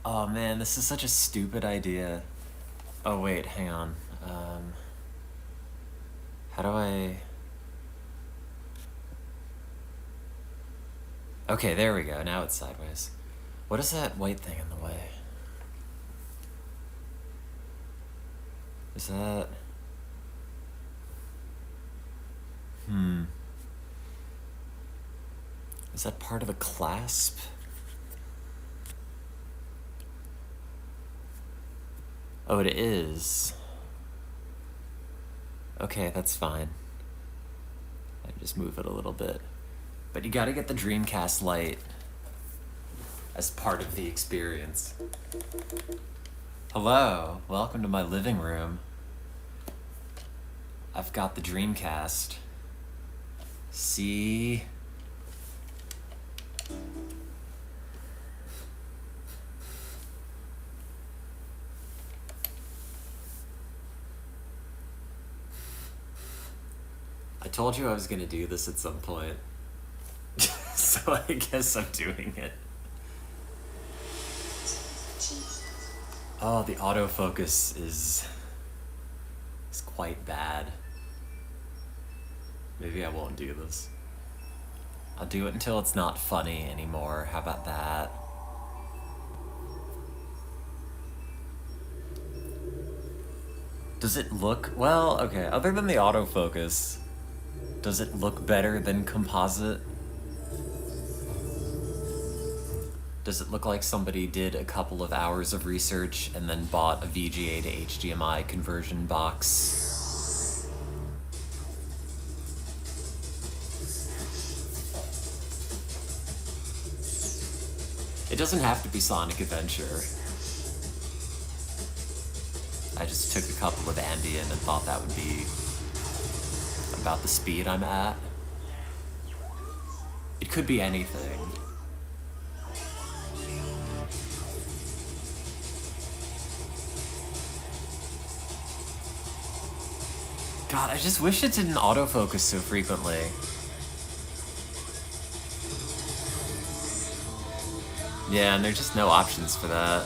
Oh man, this is such a stupid idea. Oh wait, hang on. How do I... Okay, there we go. Now it's sideways. What is that white thing in the way? Is that... Is that part of the clasp? Oh, it is. Okay, that's fine. I just move it a little bit. But you gotta get the Dreamcast light as part of the experience. Hello, welcome to my living room. I've got the Dreamcast. See? I told you I was gonna do this at some point. So I guess I'm doing it. Oh, the autofocus is quite bad. Maybe I won't do this. I'll do it until it's not funny anymore. How about that? Does it look... Well, okay, other than the autofocus, does it look better than composite? Does it look like somebody did a couple of hours of research and then bought a VGA to HDMI conversion box? It doesn't have to be Sonic Adventure. I just took a couple of ambient and thought that would be about the speed I'm at. It could be anything. God, I just wish it didn't autofocus so frequently. Yeah, and there's just no options for that.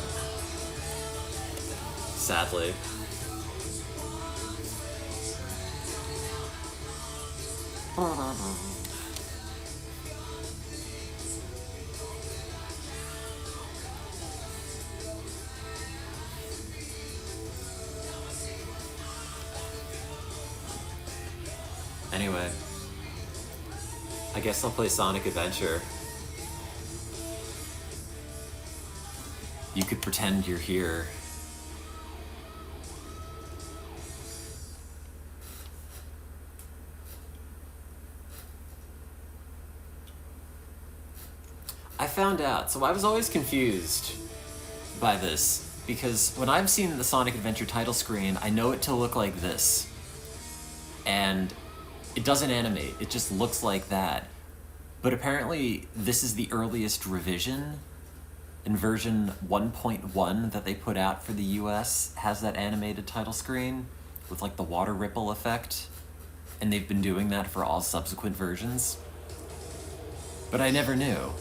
Sadly. Anyway, I guess I'll play Sonic Adventure. You could pretend you're here. I found out, so I was always confused by this, because when I've seen the Sonic Adventure title screen, I know it to look like this. And it doesn't animate, it just looks like that. But apparently, this is the earliest revision, and version 1.1 that they put out for the US has that animated title screen with like the water ripple effect, and they've been doing that for all subsequent versions. But I never knew.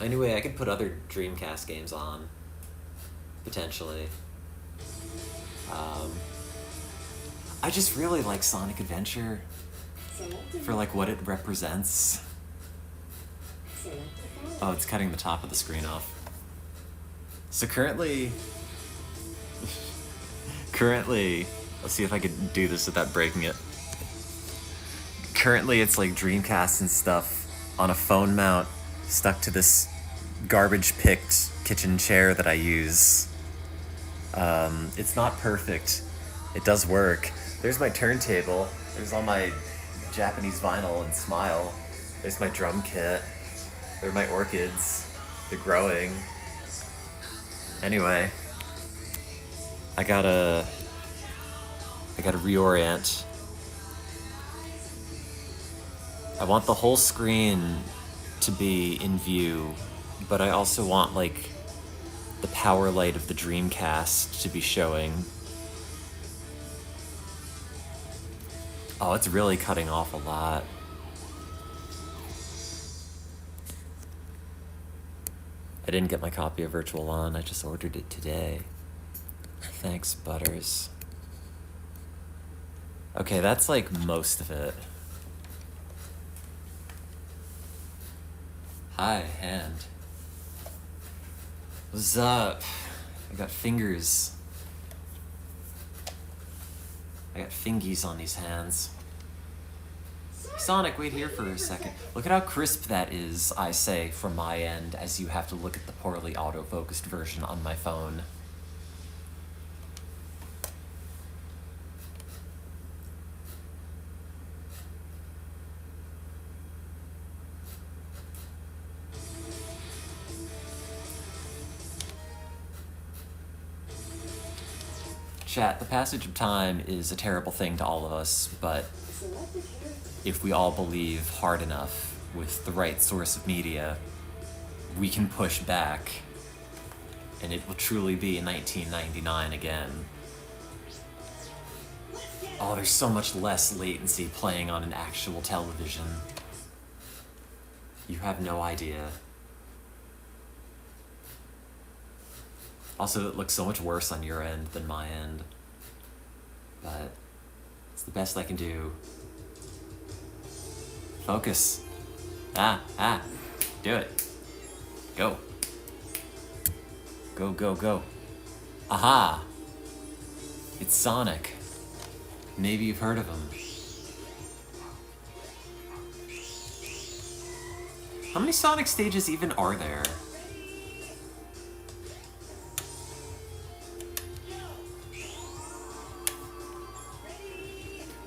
Anyway, I could put other Dreamcast games on, potentially. I just really like Sonic Adventure for like what it represents. Oh, it's cutting the top of the screen off. So currently, let's see if I could do this without breaking it. Currently, it's like Dreamcast and stuff on a phone mount stuck to this garbage-picked kitchen chair that I use. It's not perfect. It does work. There's my turntable. There's all my Japanese vinyl and Smile. There's my drum kit. There are my orchids. They're growing. Anyway, I gotta reorient. I want the whole screen to be in view, but I also want like the power light of the Dreamcast to be showing. Oh, it's really cutting off a lot. I didn't get my copy of Virtual On, I just ordered it today. Thanks, Butters. Okay, that's like most of it. Hi, hand. What's up? I got fingers. I got fingies on these hands. Sonic, wait here for a second. Look at how crisp that is, I say, from my end, as you have to look at the poorly autofocused version on my phone. Chat, the passage of time is a terrible thing to all of us, but if we all believe hard enough with the right source of media, we can push back, and it will truly be 1999 again. Oh, there's so much less latency playing on an actual television. You have no idea. Also, it looks so much worse on your end than my end. But it's the best I can do. Focus. Do it. Go. Go, go, go. Aha! It's Sonic. Maybe you've heard of him. How many Sonic stages even are there?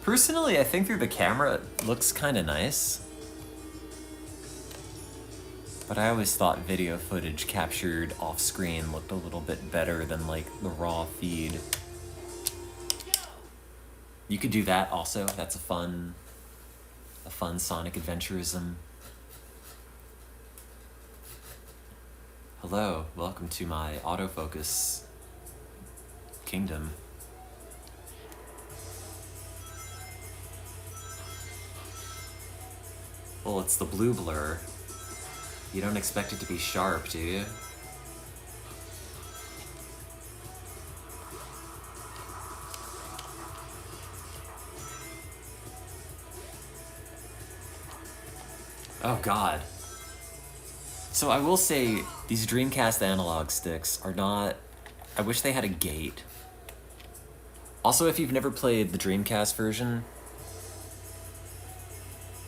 Personally, I think through the camera it looks kind of nice. But I always thought video footage captured off-screen looked a little bit better than, like, the raw feed. You could do that also. That's a fun Sonic adventurism. Hello, welcome to my autofocus kingdom. Well, it's the blue blur. You don't expect it to be sharp, do you? Oh god. So I will say, these Dreamcast analog sticks are not... I wish they had a gate. Also, if you've never played the Dreamcast version,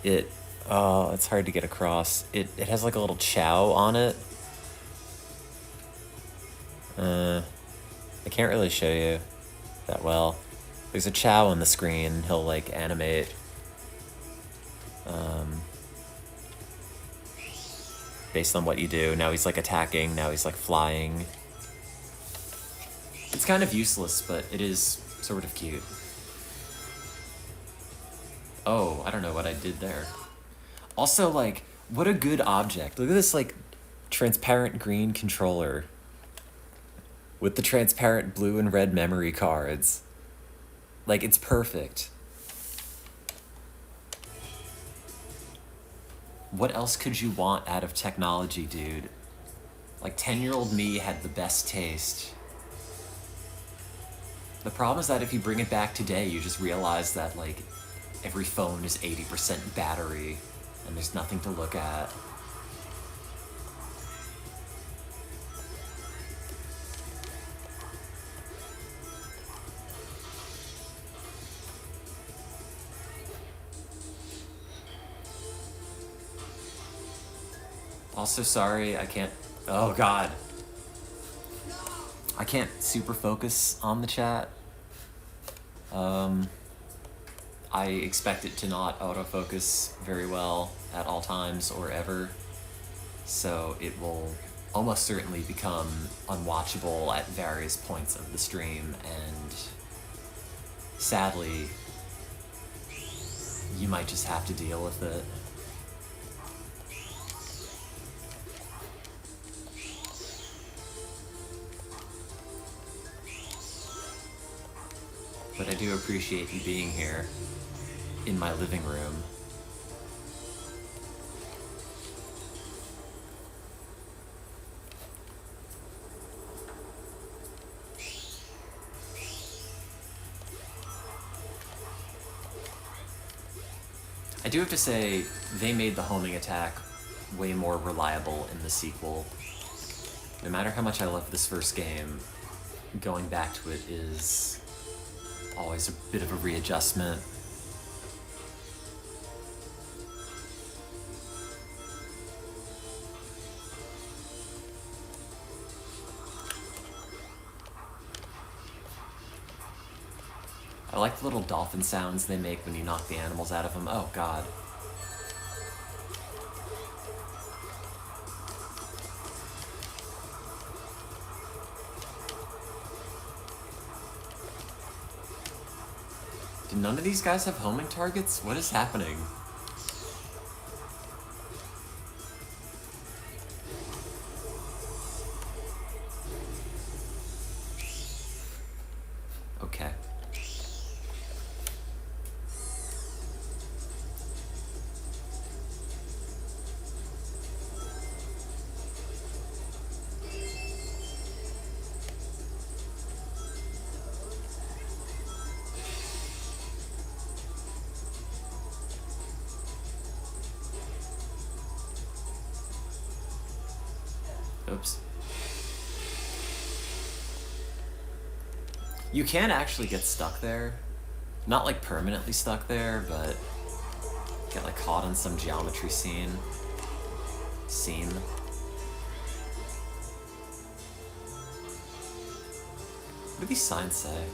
it's hard to get across. It has like a little chow on it. I can't really show you that well. There's a chow on the screen. He'll like animate. Based on what you do. Now he's like attacking, now he's like flying. It's kind of useless, but it is sort of cute. Oh, I don't know what I did there. Also, like, what a good object. Look at this, like, transparent green controller with the transparent blue and red memory cards. Like, it's perfect. What else could you want out of technology, dude? Like, 10-year-old me had the best taste. The problem is that if you bring it back today, you just realize that, like, every phone is 80% battery, and there's nothing to look at. Also, sorry, I can't... Oh, God. I can't super focus on the chat. I expect it to not autofocus very well at all times or ever, so it will almost certainly become unwatchable at various points of the stream, and sadly, you might just have to deal with it. But I do appreciate you being here in my living room. do have to say, they made the homing attack way more reliable in the sequel. No matter how much I love this first game, going back to it is always a bit of a readjustment. I like the little dolphin sounds they make when you knock the animals out of them. Oh god. Do none of these guys have homing targets? What is happening? Okay. Oops. You can actually get stuck there. Not like permanently stuck there, but get like caught in some geometry scene. What do these signs say?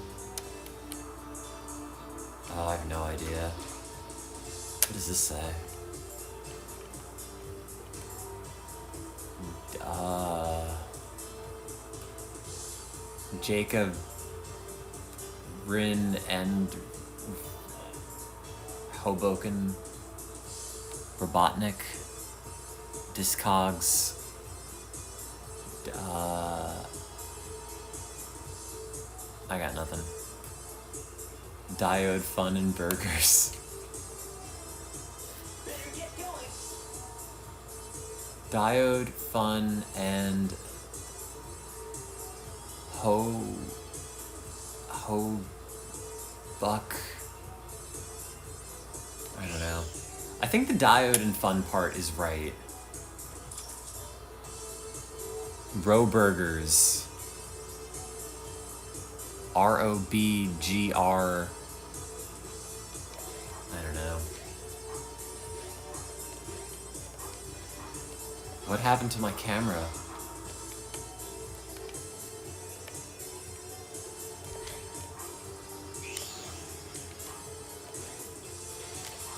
Oh, I have no idea. What does this say? Jacob, Rin, and Hoboken, Robotnik, Discogs, I got nothing. Diode, Fun, and Burgers. Diode, Fun, and Buck. I don't know. I think the Diode and Fun part is right. Roburgers. ROBGR. I don't know. What happened to my camera?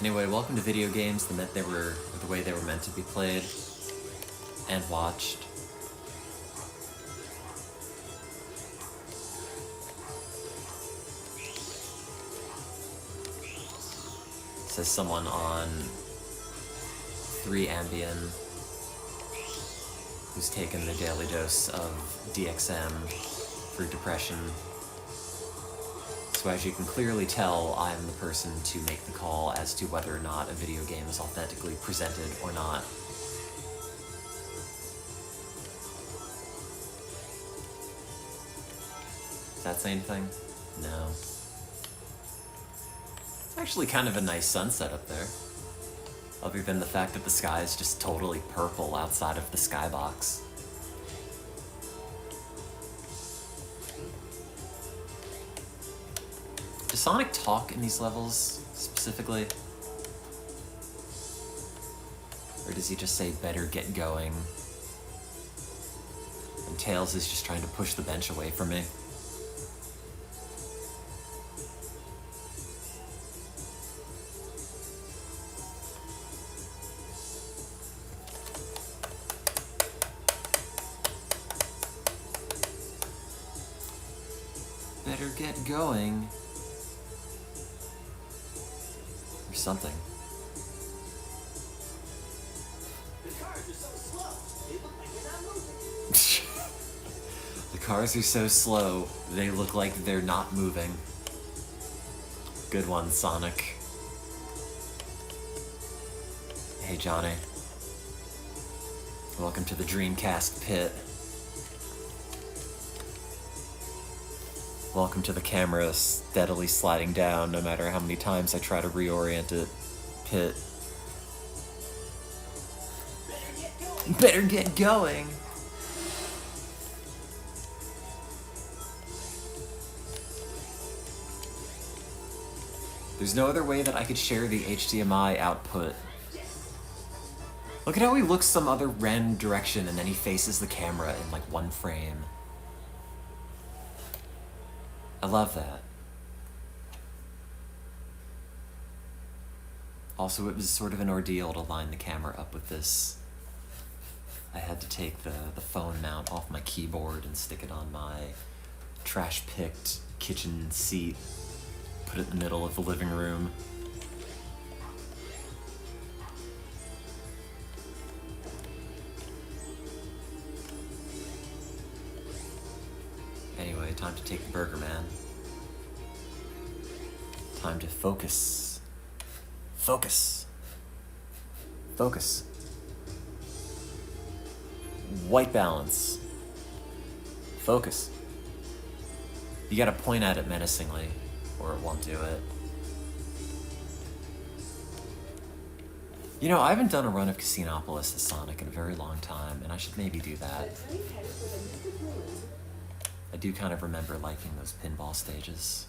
Anyway, welcome to video games, the way they were meant to be played and watched. Says someone on 3Ambien who's taken a daily dose of DXM for depression. So as you can clearly tell, I'm the person to make the call as to whether or not a video game is authentically presented or not. Does that say anything? No. It's actually kind of a nice sunset up there. Other than the fact that the sky is just totally purple outside of the skybox. Does Sonic talk in these levels, specifically? Or does he just say, better get going? And Tails is just trying to push the bench away from me. Better get going. Or something. The cars are so slow, they look like they're not moving. The cars are so slow, they look like they're not moving. Good one, Sonic. Hey, Johnny. Welcome to the Dreamcast pit. Welcome to the camera steadily sliding down no matter how many times I try to reorient it. Pit. Better get going. There's no other way that I could share the HDMI output. Look at how he looks some other random direction and then he faces the camera in like one frame. I love that. Also, it was sort of an ordeal to line the camera up with this. I had to take the phone mount off my keyboard and stick it on my trash-picked kitchen seat, put it in the middle of the living room. Anyway, time to take the burger, man. Time to focus. Focus. Focus. White balance. Focus. You gotta point at it menacingly, or it won't do it. You know, I haven't done a run of Casinopolis as Sonic in a very long time, and I should maybe do that. I do kind of remember liking those pinball stages.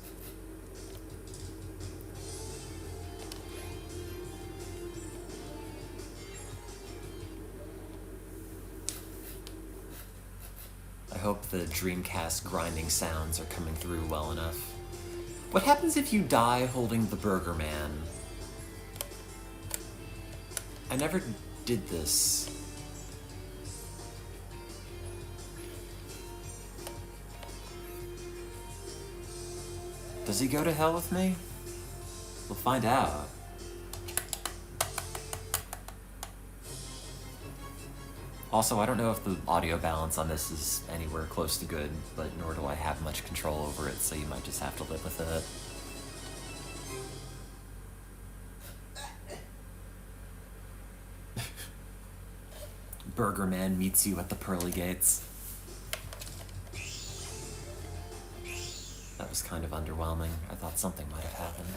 I hope the Dreamcast grinding sounds are coming through well enough. What happens if you die holding the Burger Man? I never did this. Does he go to hell with me? We'll find out. Also, I don't know if the audio balance on this is anywhere close to good, but nor do I have much control over it, so you might just have to live with it. Burger Man meets you at the pearly gates. That was kind of underwhelming. I thought something might have happened.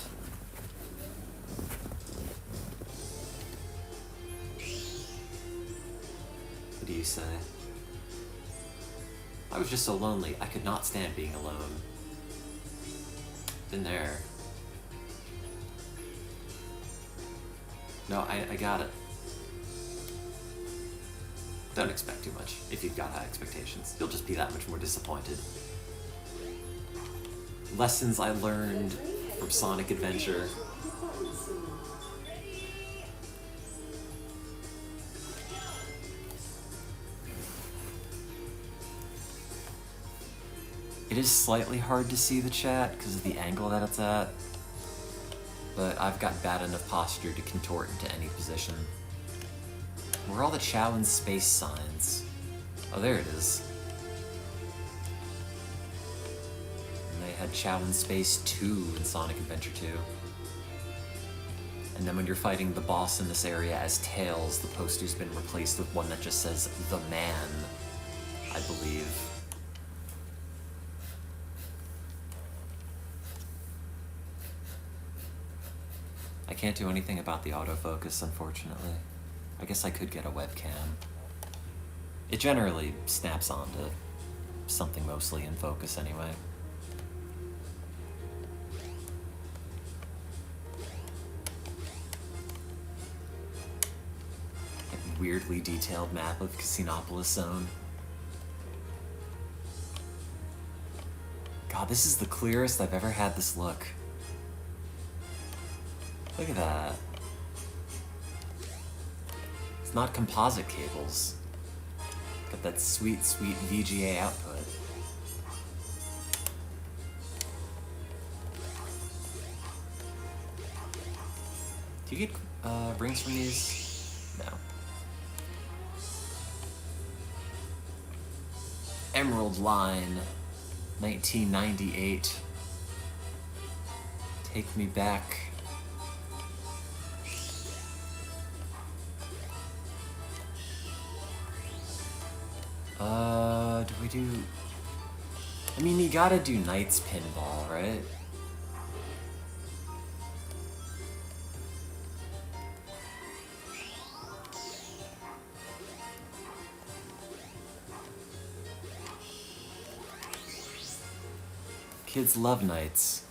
What do you say? I was just so lonely, I could not stand being alone. Been there. No, I got it. Don't expect too much if you've got high expectations. You'll just be that much more disappointed. Lessons I learned from Sonic Adventure. It is slightly hard to see the chat because of the angle that it's at, but I've got bad enough posture to contort into any position. Where are all the Chow and space signs? Oh, there it is. And they had Chow in Space 2 in Sonic Adventure 2. And then when you're fighting the boss in this area as Tails, the poster's been replaced with one that just says, The Man, I believe. I can't do anything about the autofocus, unfortunately. I guess I could get a webcam. It generally snaps onto something mostly in focus anyway. A weirdly detailed map of Casinopolis Zone. God, this is the clearest I've ever had this look. Look at that. It's not composite cables. Got that sweet, sweet VGA output. Do you get rings from these? No. Emerald Line, 1998. Take me back. Do we do... I mean, you gotta do Knights Pinball, right? Kids love knights.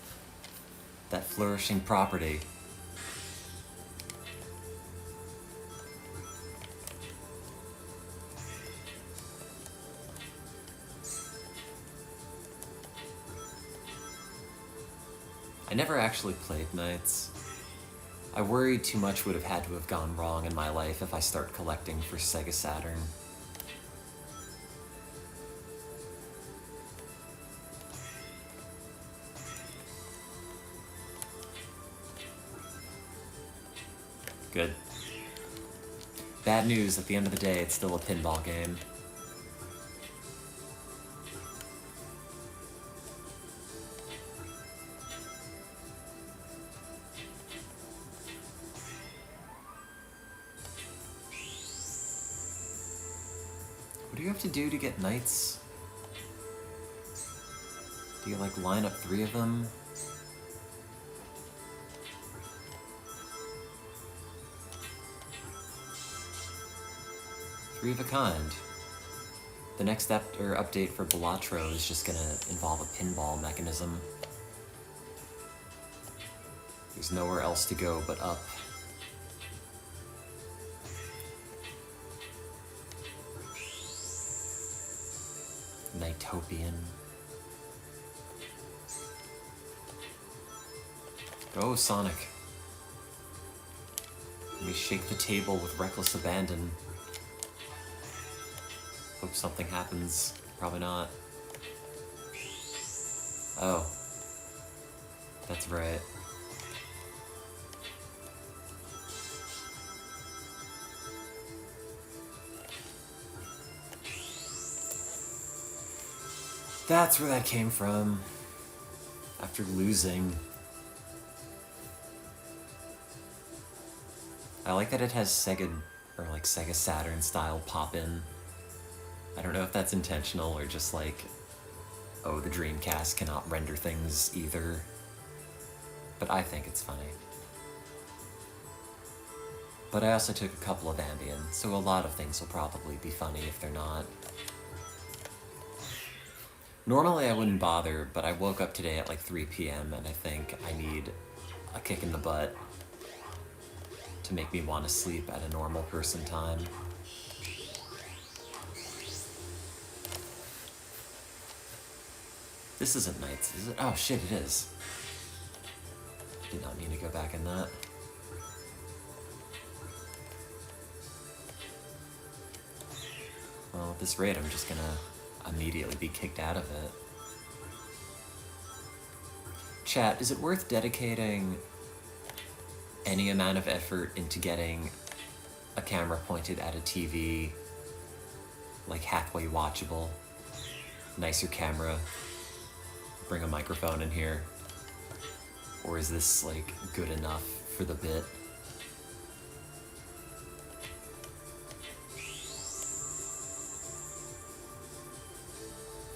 That flourishing property. I never actually played knights. I worry too much would have had to have gone wrong in my life if I start collecting for Sega Saturn. Good. Bad news, at the end of the day, it's still a pinball game. What do you have to do to get knights? Do you, like, line up 3 of them? Three of a kind. The next update for Balatro is just gonna involve a pinball mechanism. There's nowhere else to go but up. Knightopian. Go, Sonic. Let me shake the table with reckless abandon. Hope something happens. Probably not. Oh. That's right. That's where that came from. After losing. I like that it has Sega, or like Sega Saturn style pop-in. I don't know if that's intentional or just like, oh, the Dreamcast cannot render things either. But I think it's funny. But I also took a couple of Ambien, so a lot of things will probably be funny if they're not. Normally I wouldn't bother, but I woke up today at like 3 p.m. and I think I need a kick in the butt to make me want to sleep at a normal person time. This isn't Knights, is it? Oh shit, it is. Did not mean to go back in that. Well, at this rate, I'm just gonna immediately be kicked out of it. Chat, is it worth dedicating any amount of effort into getting a camera pointed at a TV, like halfway watchable, nicer camera, bring a microphone in here? Or is this like good enough for the bit?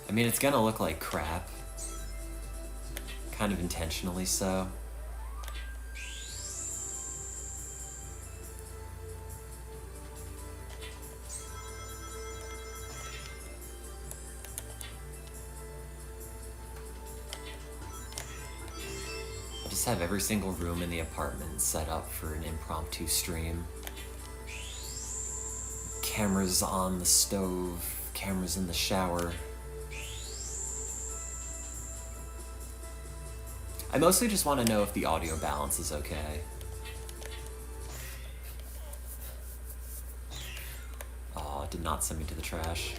I mean, it's gonna look like crap. Kind of intentionally so. I just have every single room in the apartment set up for an impromptu stream. Cameras on the stove, cameras in the shower. I mostly just want to know if the audio balance is okay. Oh, it did not send me to the trash.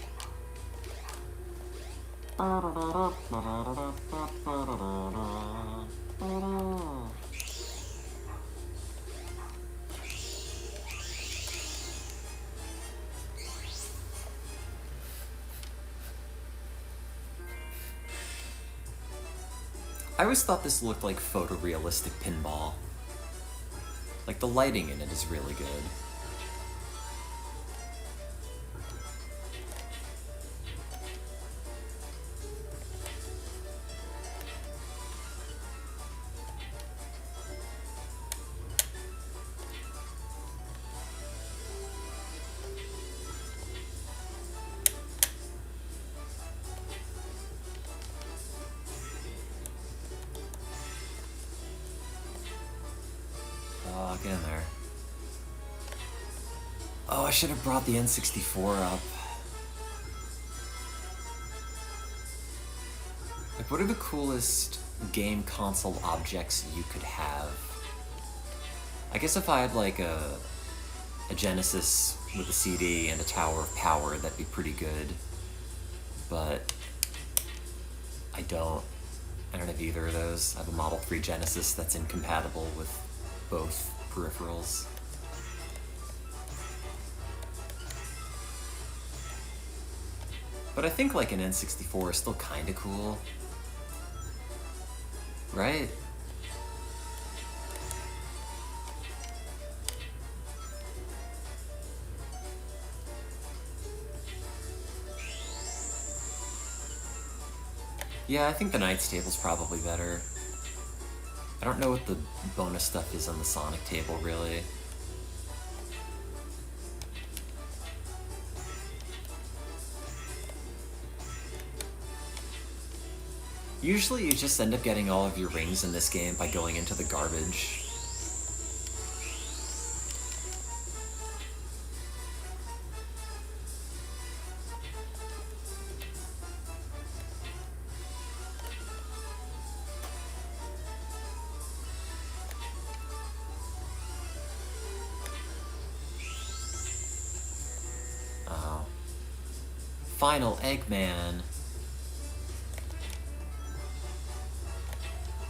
I always thought this looked like photorealistic pinball. Like, the lighting in it is really good. I should have brought the N64 up. Like, what are the coolest game console objects you could have? I guess if I had like a Genesis with a CD and a Tower of Power, that'd be pretty good. But I don't have either of those. I have a Model 3 Genesis that's incompatible with both peripherals. But I think like an N64 is still kinda cool. Right? Yeah, I think the Knights table's probably better. I don't know what the bonus stuff is on the Sonic table, really. Usually you just end up getting all of your rings in this game by going into the garbage. Oh. Final Eggman.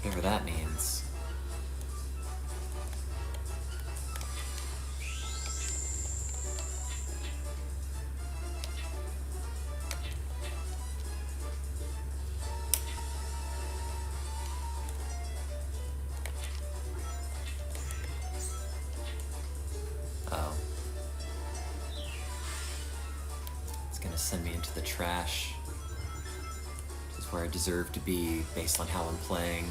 Whatever that means. Oh. It's gonna send me into the trash. This is where I deserve to be based on how I'm playing.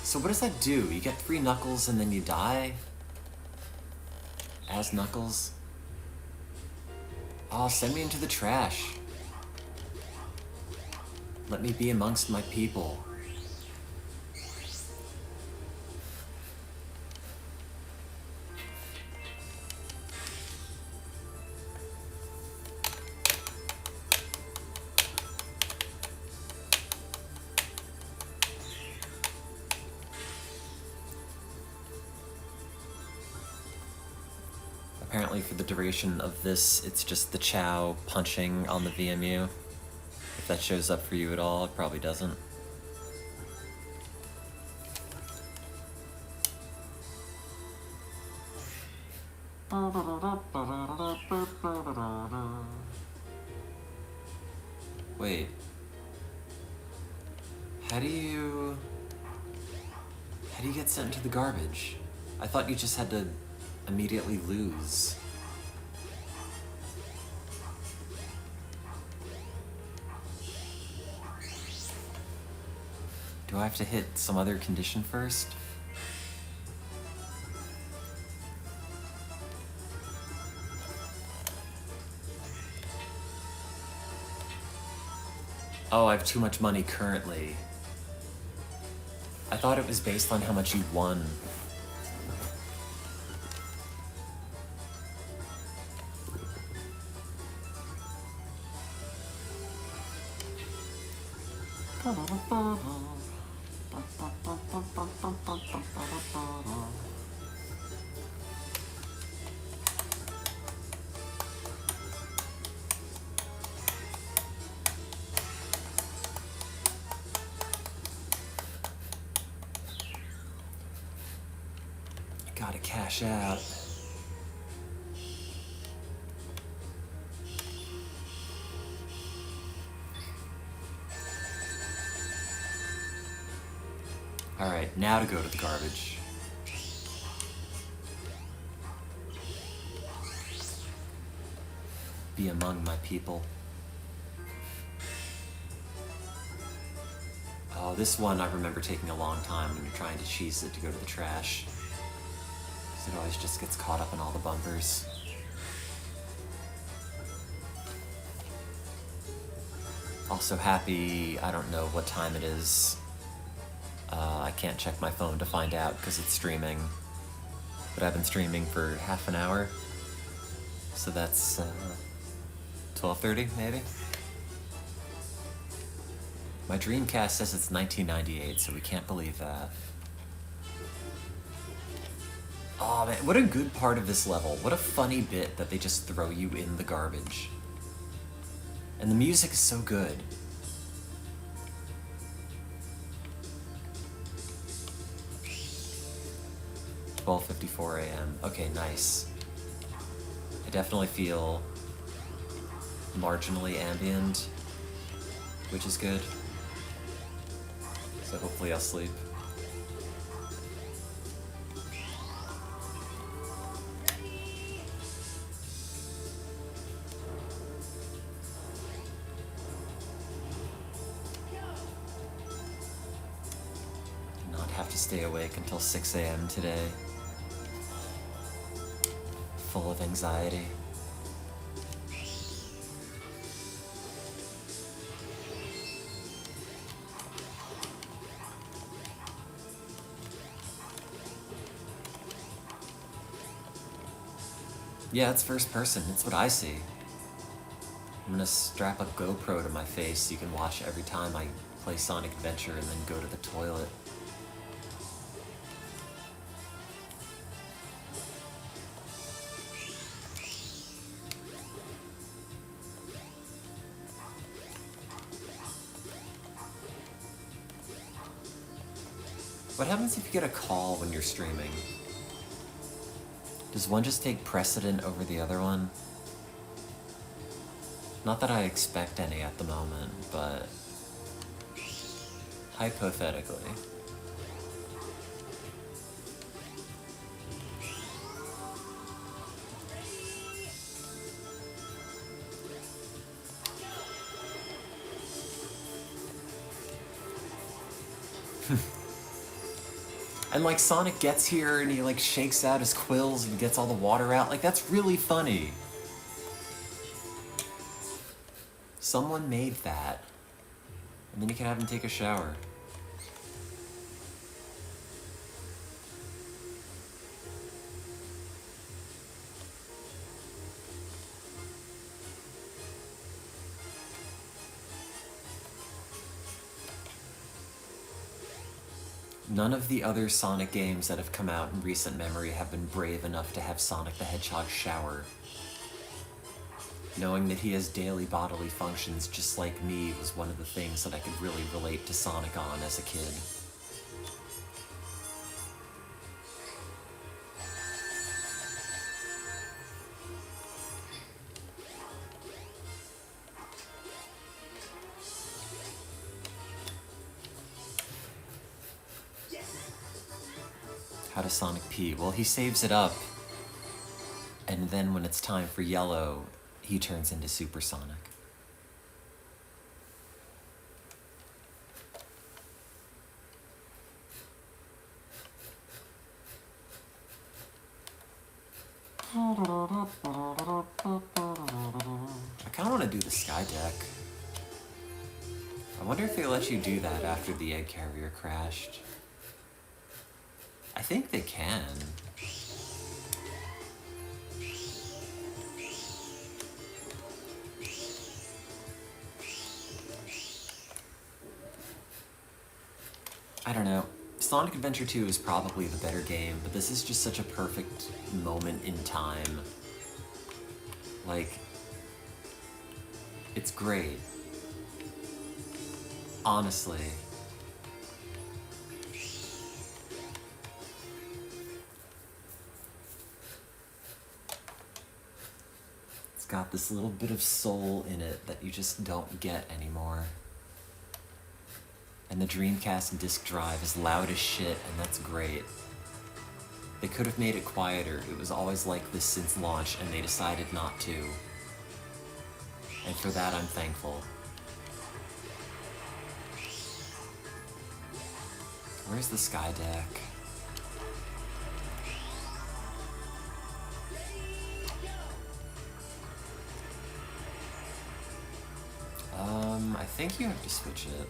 So what does that do? You get 3 Knuckles and then you die? As Knuckles? Oh, send me into the trash. Let me be amongst my people. Apparently for the duration of this, it's just the Chow punching on the VMU. If that shows up for you at all, it probably doesn't. Wait. How do you get sent into the garbage? I thought you just had to immediately lose. Do I have to hit some other condition first? Oh, I have too much money currently. I thought it was based on how much you won. Gotta cash out. Alright, now to go to the garbage. Be among my people. Oh, this one I remember taking a long time when you're trying to cheese it to go to the trash. It always just gets caught up in all the bumpers. Also happy, I don't know what time it is. I can't check my phone to find out because it's streaming. But I've been streaming for half an hour. So that's 12:30 maybe? My Dreamcast says it's 1998, so we can't believe that. Oh man, what a good part of this level. What a funny bit that they just throw you in the garbage. And the music is so good. "12:54 a.m. Okay, nice. I definitely feel marginally ambient, which is good. So hopefully I'll sleep. Not have to stay awake until 6 a.m. today. Full of anxiety. Yeah, it's first person. It's what I see. I'm gonna strap a GoPro to my face so you can watch every time I play Sonic Adventure and then go to the toilet. What happens if you get a call when you're streaming? Does one just take precedent over the other one? Not that I expect any at the moment, but hypothetically. And like Sonic gets here and he like shakes out his quills and gets all the water out. Like that's really funny. Someone made that. And then you can have him take a shower. None of the other Sonic games that have come out in recent memory have been brave enough to have Sonic the Hedgehog shower. Knowing that he has daily bodily functions just like me was one of the things that I could really relate to Sonic on as a kid. How does Sonic pee? Well, he saves it up, and then when it's time for yellow, he turns into Super Sonic. I kind of want to do the Sky Deck. I wonder if they let you do that after the egg carrier crashed. I think they can. I don't know. Sonic Adventure 2 is probably the better game, but this is just such a perfect moment in time. Like, it's great. Honestly. It's got this little bit of soul in it that you just don't get anymore. And the Dreamcast disc drive is loud as shit, and that's great. They could have made it quieter. It was always like this since launch, and they decided not to. And for that, I'm thankful. Where's the Sky Deck? I think you have to switch it.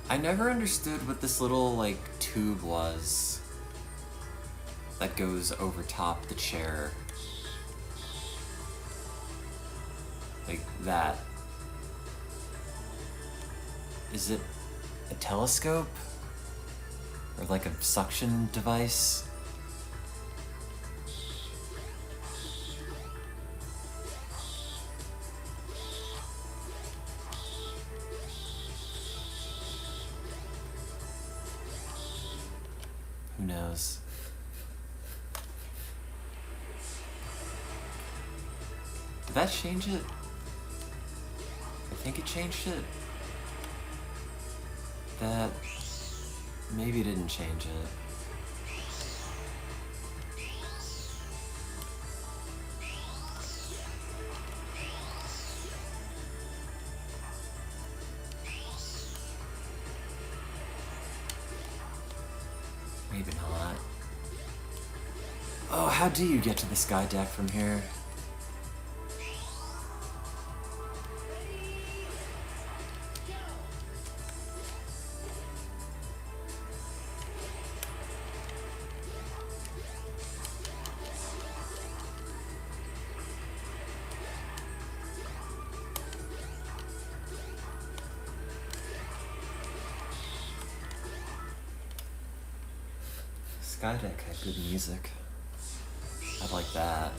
I never understood what this little, like, tube was that goes over top the chair. Like that. Is it a telescope? Or like a suction device? Who knows? Did that change it? I think it changed it. That maybe didn't change it. Maybe not. Oh, how do you get to the sky deck from here? Sky deck had good music. I'd like that.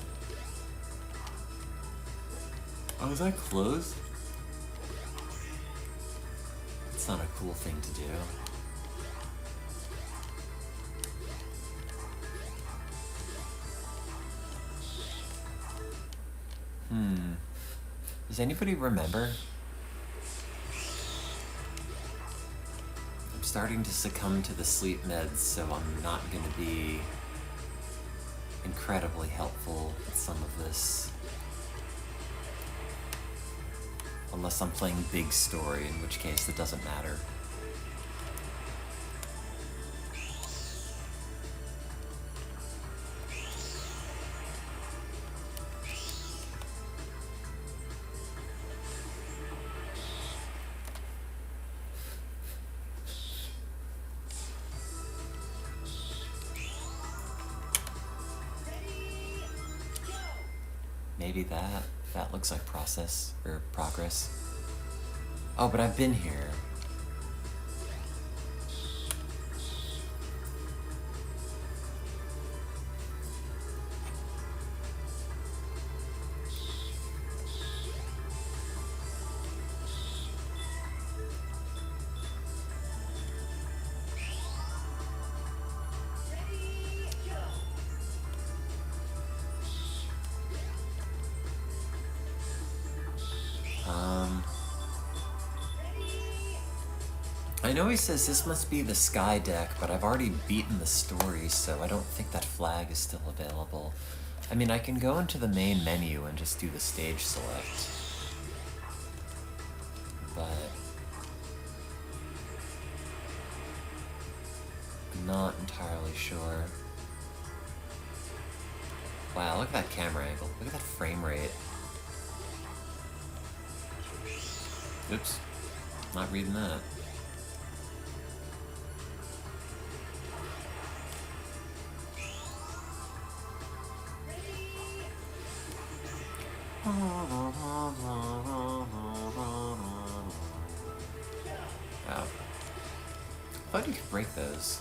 Oh, is that closed? It's not a cool thing to do. Does anybody remember? I'm starting to succumb to the sleep meds, so I'm not going to be incredibly helpful with some of this. Unless I'm playing big story, in which case it doesn't matter. Maybe that looks like process or progress. Oh, but I've been here. I know he says this must be the sky deck, but I've already beaten the story, so I don't think that flag is still available. I mean, I can go into the main menu and just do the stage select. But I'm not entirely sure. Wow, look at that camera angle. Look at that frame rate. Oops. Not reading that. Wow. I thought you could break those.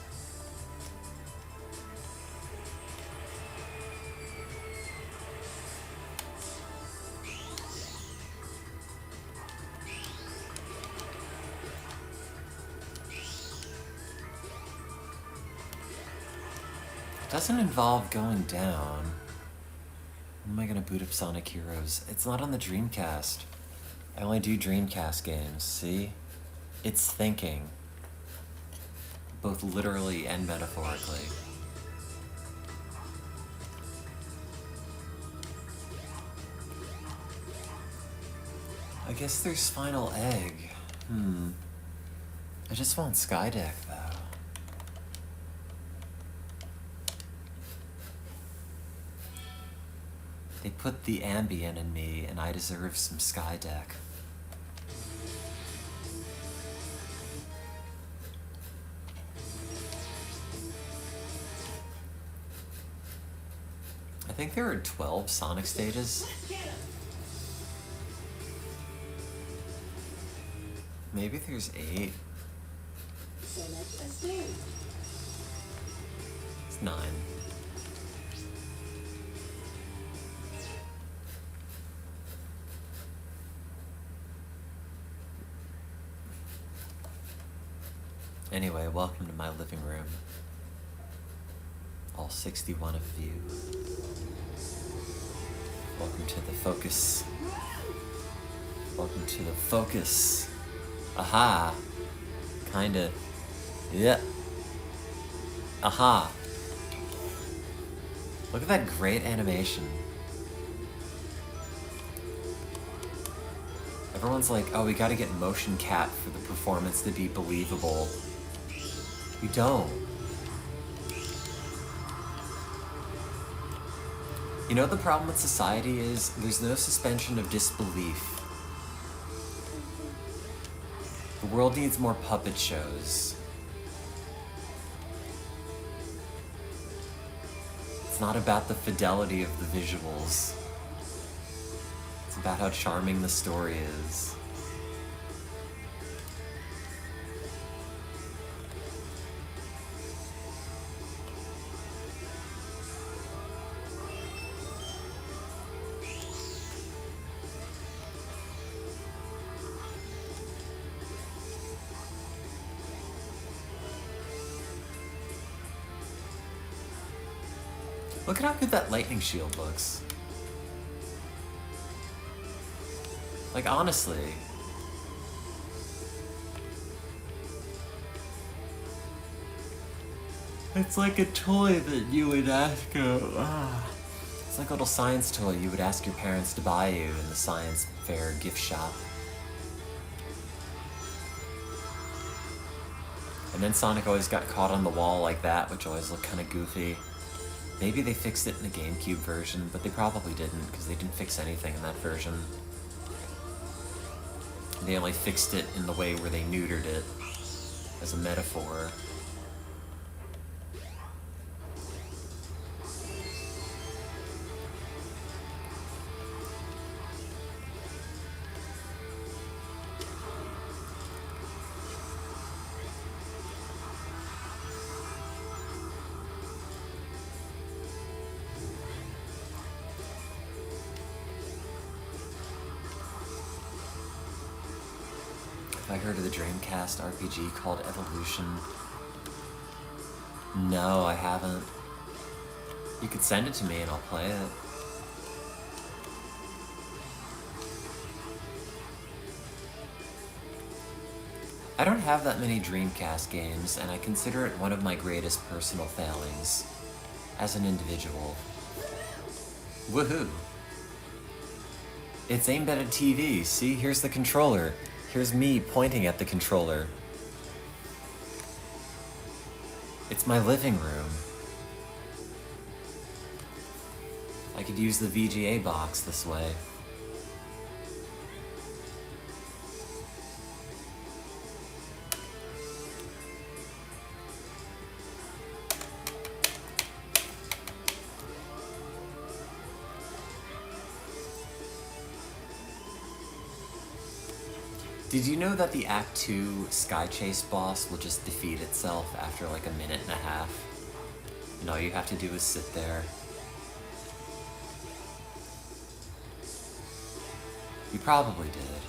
It doesn't involve going down. When am I gonna boot up Sonic Heroes? It's not on the Dreamcast. I only do Dreamcast games, see? It's thinking. Both literally and metaphorically. I guess there's Final Egg. I just want Skydeck, though. They put the ambient in me, and I deserve some Skydeck. I think there are 12 Sonic stages. Let's get him. Maybe there's 8. Select a stage. It's 9. Anyway, welcome to my living room. All 61 of you. Welcome to the focus. Welcome to the focus. Aha. Kinda. Yeah. Aha. Look at that great animation. Everyone's like, oh, we gotta get motion cap for the performance to be believable. You don't. You know what the problem with society is? There's no suspension of disbelief. The world needs more puppet shows. It's not about the fidelity of the visuals. It's about how charming the story is. Look at how good that lightning shield looks. Like, honestly. It's like a toy that you would ask It's like a little science toy you would ask your parents to buy you in the science fair gift shop. And then Sonic always got caught on the wall like that, which always looked kind of goofy. Maybe they fixed it in the GameCube version, but they probably didn't, because they didn't fix anything in that version. They only fixed it in the way where they neutered it as a metaphor. I heard of the Dreamcast RPG called Evolution. No, I haven't. You could send it to me and I'll play it. I don't have that many Dreamcast games, and I consider it one of my greatest personal failings as an individual. Woohoo! It's aimed at a TV. See, here's the controller. Here's me pointing at the controller. It's my living room. I could use the VGA box this way. Did you know that the Act 2 Sky Chase boss will just defeat itself after like a minute and a half? And all you have to do is sit there. You probably did.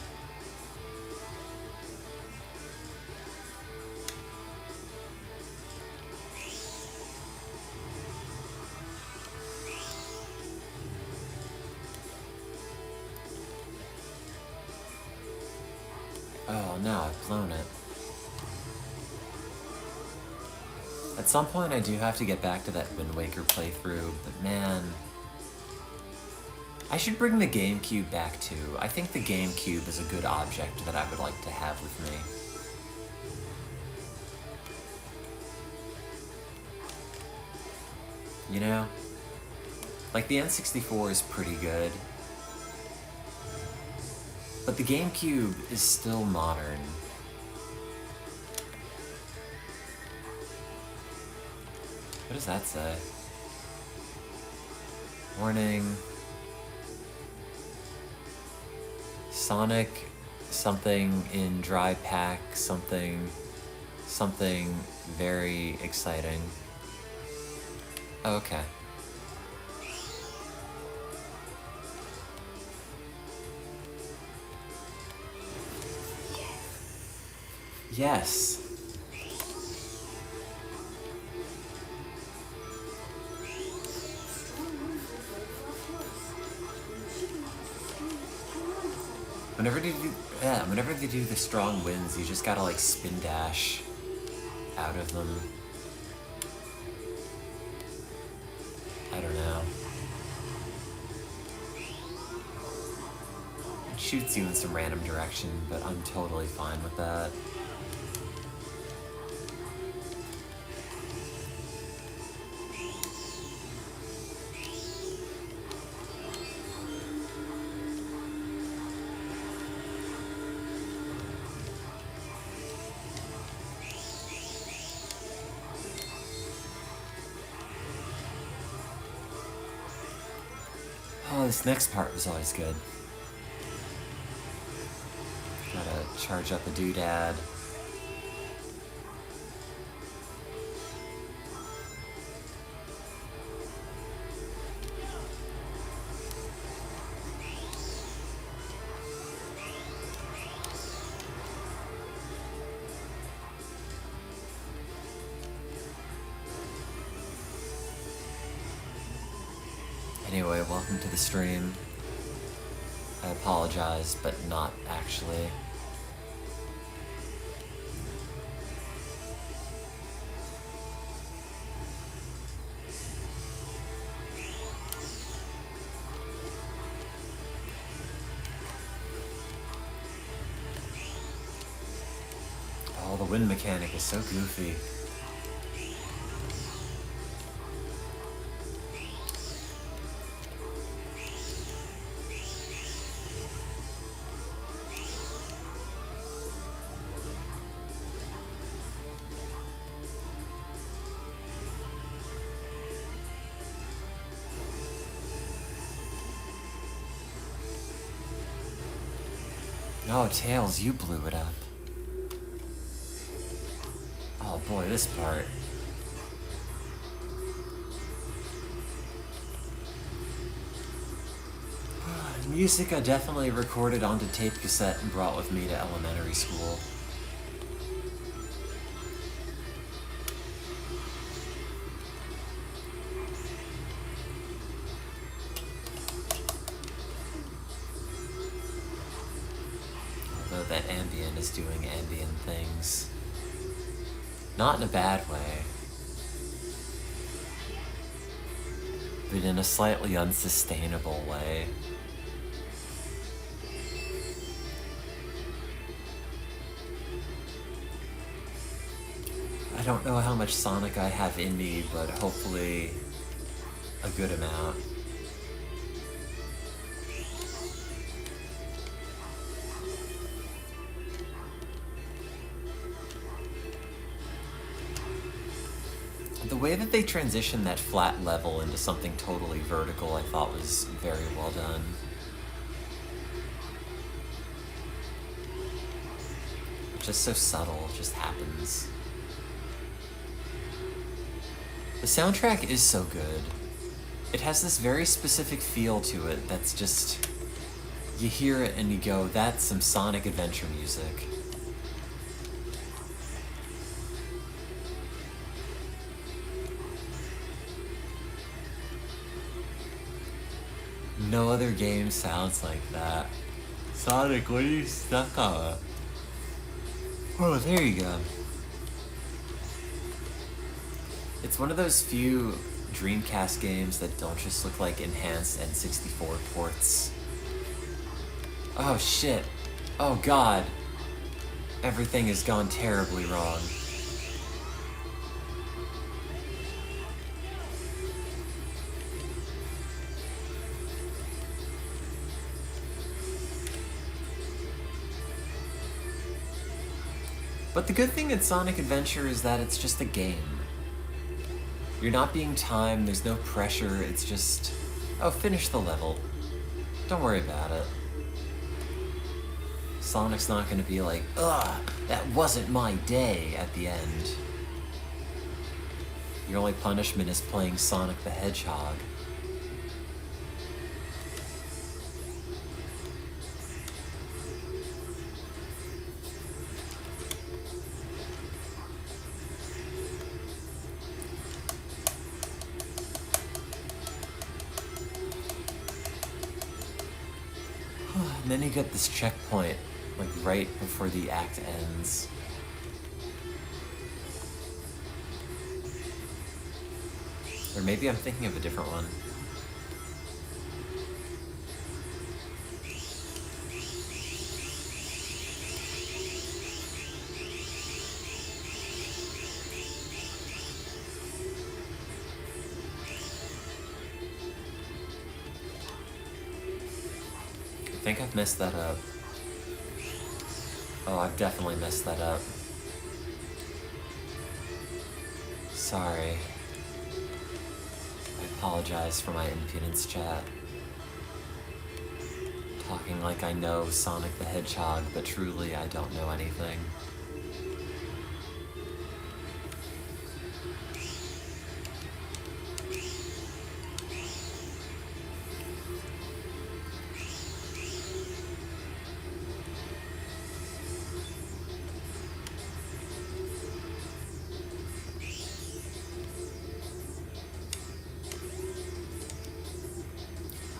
Oh no, I've blown it. At some point I do have to get back to that Wind Waker playthrough, but man... I should bring the GameCube back too. I think the GameCube is a good object that I would like to have with me. You know? Like, the N64 is pretty good, but the GameCube is still modern. What does that say? Warning. Sonic something in dry pack, something very exciting. Oh, okay. Yes. Whenever they do the strong winds, you just gotta like spin dash out of them. I don't know. It shoots you in some random direction, but I'm totally fine with that. Oh, this next part was always good. Gotta charge up the doodad. Anyway, welcome to the stream. I apologize, but not actually. Oh, the wind mechanic is so goofy. Oh, Tails, you blew it up. Oh boy, this part. Music I definitely recorded onto tape cassette and brought with me to elementary school. Although that ambient is doing ambient things. Not in a bad way, but in a slightly unsustainable way. I don't know how much Sonic I have in me, but hopefully a good amount. The way that they transitioned that flat level into something totally vertical, I thought was very well done. Just so subtle, just happens. The soundtrack is so good. It has this very specific feel to it that's just... You hear it and you go, that's some Sonic Adventure music. No other game sounds like that. Sonic, what are you stuck on? Oh, there you go. It's one of those few Dreamcast games that don't just look like enhanced N64 ports. Oh shit. Oh god. Everything has gone terribly wrong. But the good thing in Sonic Adventure is that it's just a game. You're not being timed, there's no pressure, it's just, oh, finish the level. Don't worry about it. Sonic's not gonna be like, ugh, that wasn't my day at the end. Your only punishment is playing Sonic the Hedgehog. And then you get this checkpoint, like right before the act ends. Or maybe I'm thinking of a different one. I think I've messed that up. Oh, I've definitely messed that up. Sorry. I apologize for my impudence, chat. Talking like I know Sonic the Hedgehog, but truly I don't know anything.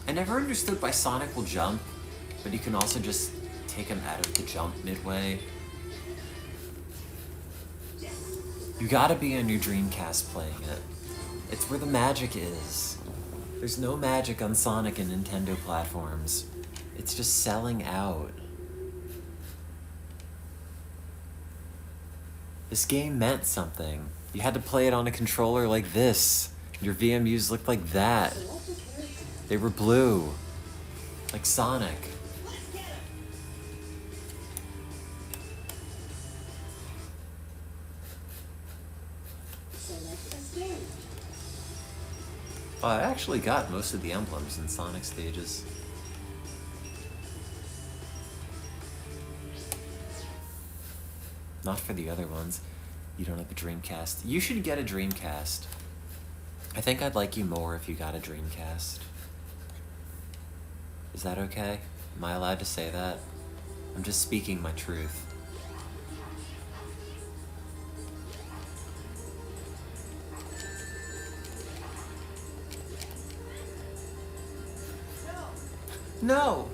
I never understood why Sonic will jump, but you can also just take him out of the jump midway. You gotta be on your Dreamcast playing it. It's where the magic is. There's no magic on Sonic and Nintendo platforms. It's just selling out. This game meant something. You had to play it on a controller like this. Your VMUs looked like that. They were blue, like Sonic. Oh, I actually got most of the emblems in Sonic stages. Not for the other ones. You don't have a Dreamcast. You should get a Dreamcast. I think I'd like you more if you got a Dreamcast. Is that okay? Am I allowed to say that? I'm just speaking my truth. No!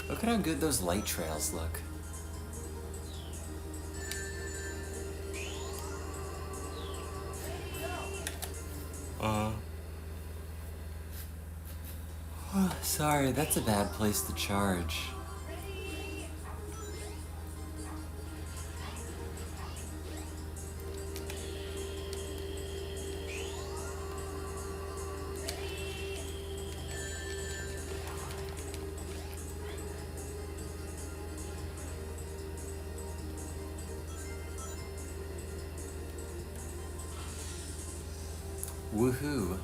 Look at how good those light trails look. Oh, sorry, that's a bad place to charge. Woohoo.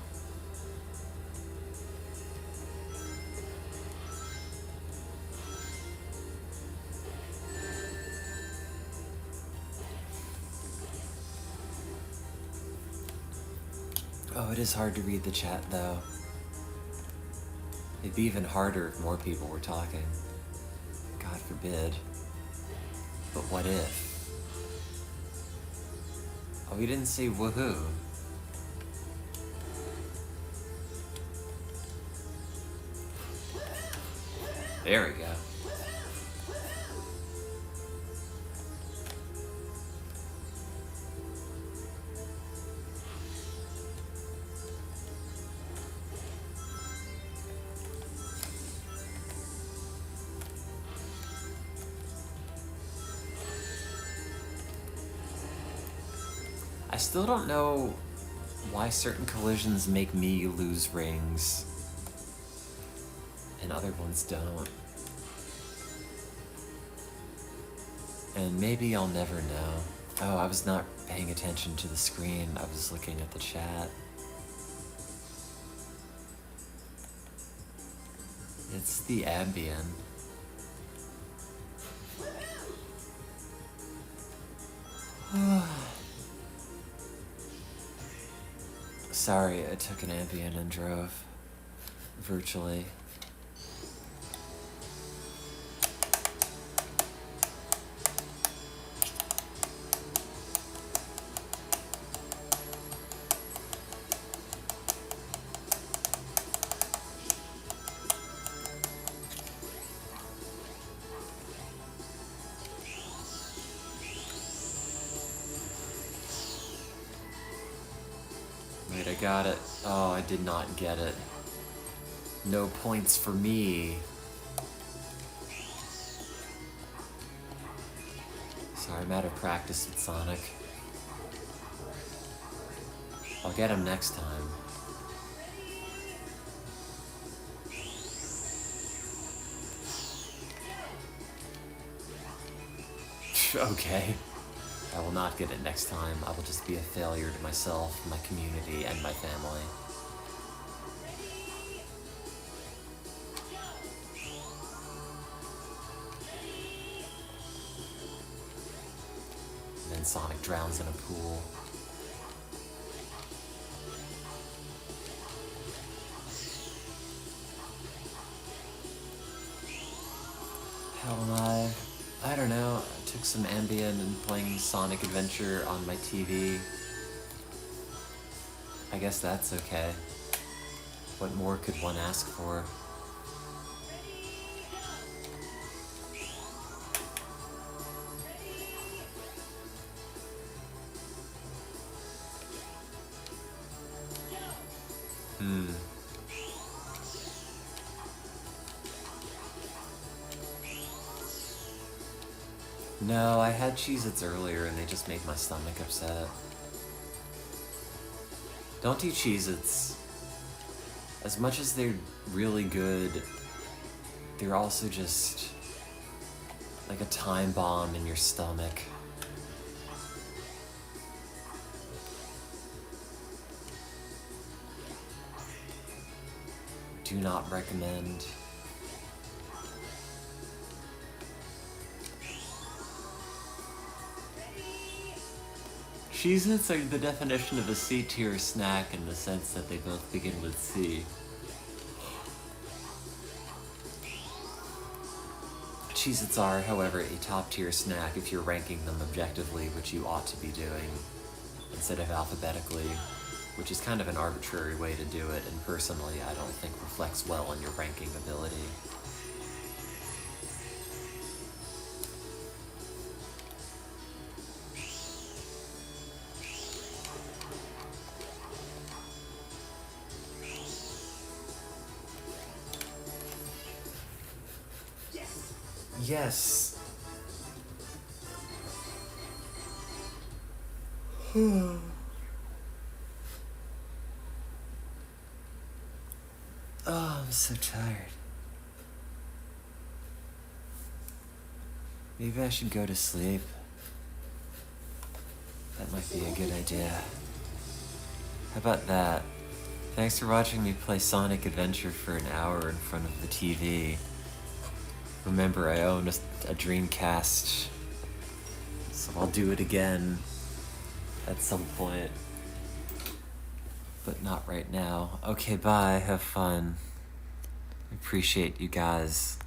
Oh, it is hard to read the chat, though. It'd be even harder if more people were talking. God forbid. But what if? Oh, we didn't say woohoo. There we go. I still don't know why certain collisions make me lose rings. and other ones don't. And maybe I'll never know. Oh, I was not paying attention to the screen. I was looking at the chat. It's the Ambien. Sorry, I took an Ambien and drove virtually. Wait, I got it. Oh, I did not get it. No points for me. Sorry, I'm out of practice with Sonic. I'll get him next time. Okay. I will not get it next time. I will just be a failure to myself, my community, and my family. And then Sonic drowns in a pool. How am I? I don't know. I took some Ambien and playing Sonic Adventure on my TV. I guess that's okay. What more could one ask for? No, I had Cheez-Its earlier and they just made my stomach upset. Don't eat Cheez-Its. As much as they're really good, they're also just like a time bomb in your stomach. Do not recommend. Cheez-Its are the definition of a C-tier snack in the sense that they both begin with C. Cheez-Its are, however, a top-tier snack if you're ranking them objectively, which you ought to be doing, instead of alphabetically, which is kind of an arbitrary way to do it, and personally I don't think reflects well on your ranking ability. Yes. Oh, I'm so tired. Maybe I should go to sleep. That might be a good idea. How about that? Thanks for watching me play Sonic Adventure for an hour in front of the TV. Remember, I own a Dreamcast, so I'll do it again at some point, but not right now. Okay, bye, have fun. Appreciate you guys.